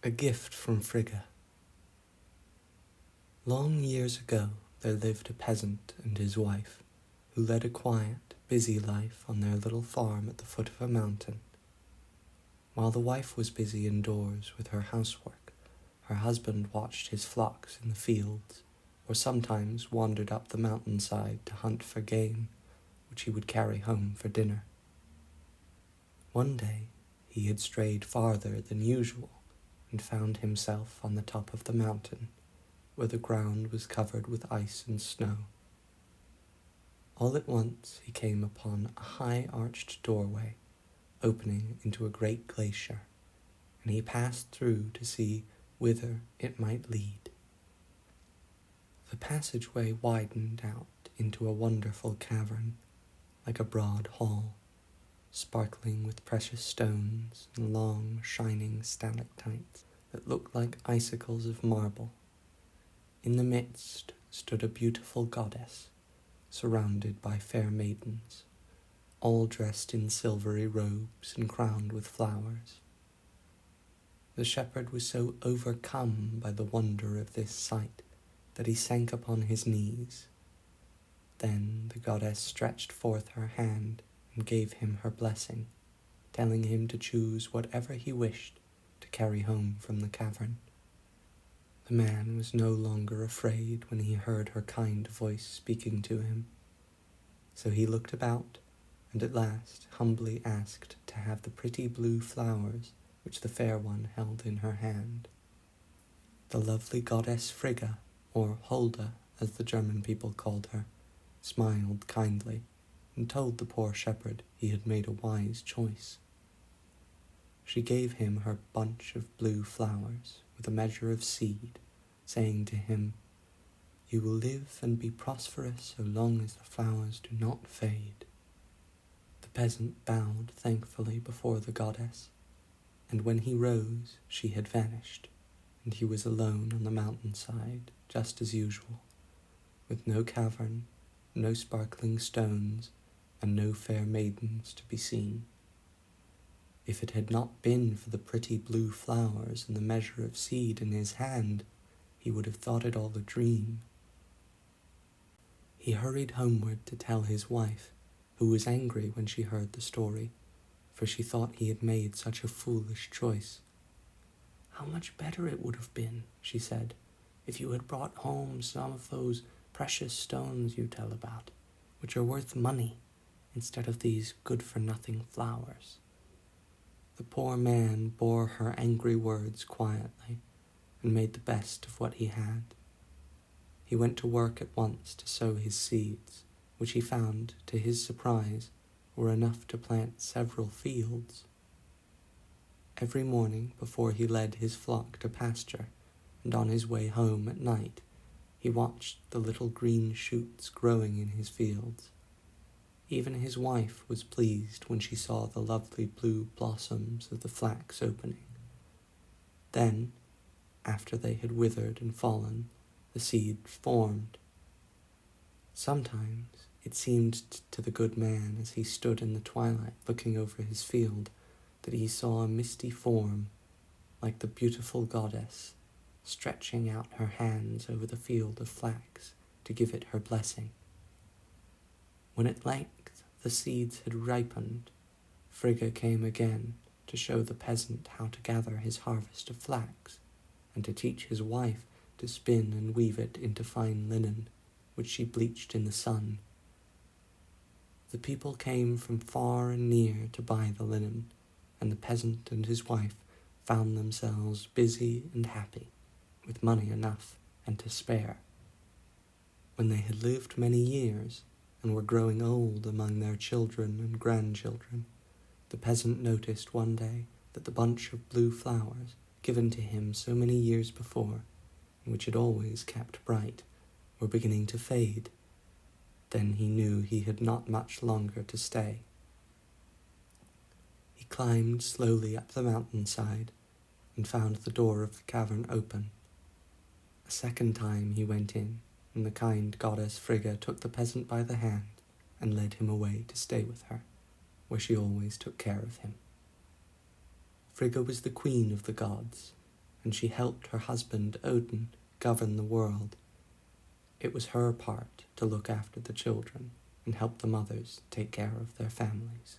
A gift from Frigga. Long years ago there lived a peasant and his wife, who led a quiet, busy life on their little farm at the foot of a mountain. While the wife was busy indoors with her housework, her husband watched his flocks in the fields, or sometimes wandered up the mountainside to hunt for game, which he would carry home for dinner. One day he had strayed farther than usual, and found himself on the top of the mountain, where the ground was covered with ice and snow. All at once he came upon a high-arched doorway, opening into a great glacier, and he passed through to see whither it might lead. The passageway widened out into a wonderful cavern, like a broad hall, sparkling with precious stones and long, shining stalactites that looked like icicles of marble. In the midst stood a beautiful goddess, surrounded by fair maidens, all dressed in silvery robes and crowned with flowers. The shepherd was so overcome by the wonder of this sight that he sank upon his knees. Then the goddess stretched forth her hand and gave him her blessing, telling him to choose whatever he wished to carry home from the cavern. The man was no longer afraid when he heard her kind voice speaking to him, so he looked about and at last humbly asked to have the pretty blue flowers which the fair one held in her hand. The lovely goddess Frigga, or Holda as the German people called her, smiled kindly and told the poor shepherd he had made a wise choice. She gave him her bunch of blue flowers with a measure of seed, saying to him, "You will live and be prosperous so long as the flowers do not fade." The peasant bowed thankfully before the goddess, and when he rose she had vanished, and he was alone on the mountainside just as usual, with no cavern, no sparkling stones, and no fair maidens to be seen. If it had not been for the pretty blue flowers and the measure of seed in his hand, he would have thought it all a dream. He hurried homeward to tell his wife, who was angry when she heard the story, for she thought he had made such a foolish choice. "How much better it would have been," she said, "if you had brought home some of those precious stones you tell about, which are worth money, instead of these good-for-nothing flowers." The poor man bore her angry words quietly, and made the best of what he had. He went to work at once to sow his seeds, which he found, to his surprise, were enough to plant several fields. Every morning, before he led his flock to pasture, and on his way home at night, he watched the little green shoots growing in his fields. Even his wife was pleased when she saw the lovely blue blossoms of the flax opening. Then, after they had withered and fallen, the seed formed. Sometimes it seemed to the good man, as he stood in the twilight looking over his field, that he saw a misty form, like the beautiful goddess, stretching out her hands over the field of flax to give it her blessing. When at length the seeds had ripened, Frigga came again to show the peasant how to gather his harvest of flax, and to teach his wife to spin and weave it into fine linen, which she bleached in the sun. The people came from far and near to buy the linen, and the peasant and his wife found themselves busy and happy, with money enough and to spare. When they had lived many years, and were growing old among their children and grandchildren, the peasant noticed one day that the bunch of blue flowers, given to him so many years before, and which had always kept bright, were beginning to fade. Then he knew he had not much longer to stay. He climbed slowly up the mountainside, and found the door of the cavern open. A second time he went in, and the kind goddess Frigga took the peasant by the hand and led him away to stay with her, where she always took care of him. Frigga was the queen of the gods, and she helped her husband Odin govern the world. It was her part to look after the children and help the mothers take care of their families.